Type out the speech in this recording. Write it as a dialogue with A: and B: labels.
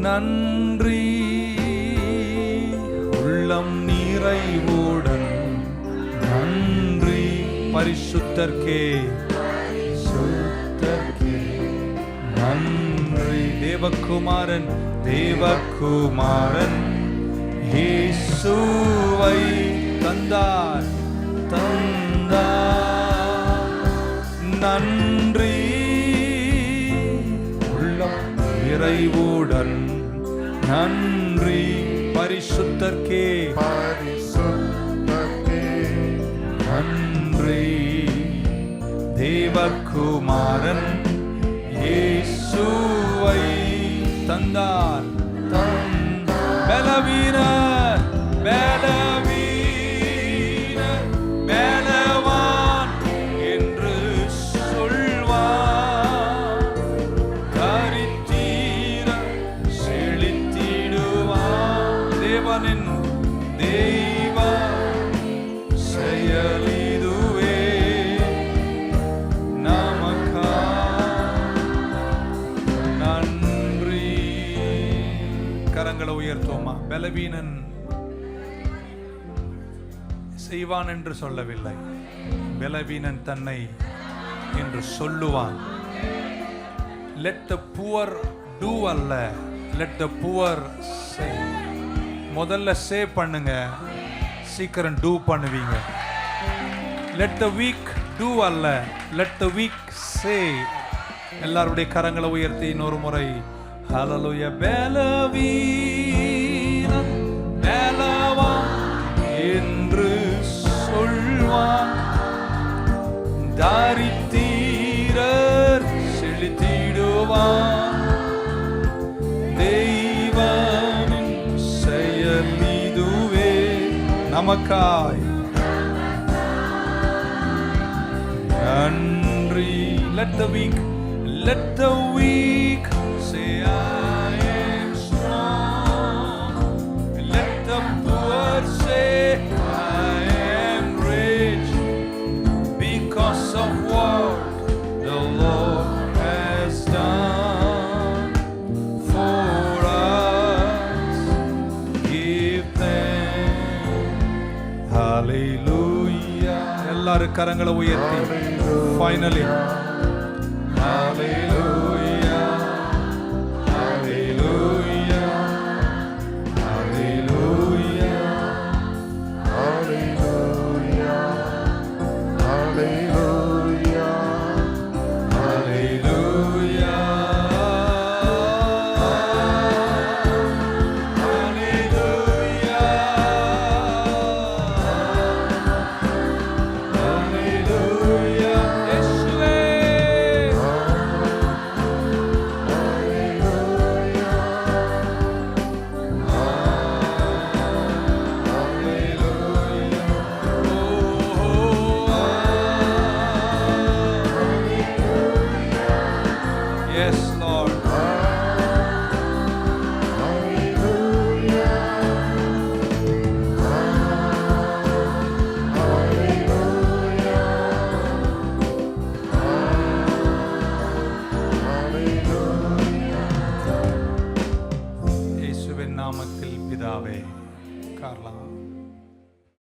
A: நன்றி உள்ளம் நிறைவுடன் நன்றி பரிசுத்தர்க்கே நன்றி. தேவகுமாரன் இயேசுவை தந்தார் நன்றி உள்ளம் நிறைவுடன் நன்றி பரிசுத்தர்க்கே நன்றி. தேவகுமாரன் இயேசுவை தந்தார் பலவீனர் பலவான் என்று சொல்வார். கரித்தீர செழித்திடுவார். தேவனின் தெய்வ செயலிதுவே நமக்கா நன்றி. கரங்களை உயர்த்துவோமா? பலவீனன் செய்வான் என்று சொல்லவில்லை, பலவீனன் தன்னை என்று சொல்லுவான். let the poor do அல்ல, let the poor say. முதல்ல சே பண்ணுங்க, சீக்கிரம் டூ பண்ணுவீங்க. let the weak do அல்ல, let the weak say. எல்லாருடைய கரங்களை உயர்த்தி இன்னொரு முறை ஹல்லேலூயா. பலவீனன் பலவான் என்று சொல்வான். தரித்திரர் செழித்திடுவான். தெய்வனின் செயல் இதுவே நமக்காய் நன்றி. let the weak say I am strong. Let the poor say I am rich because of what the Lord has done for us. Give thanks. Hallelujah. எல்லாரும் கரங்களை உயர்த்தி finally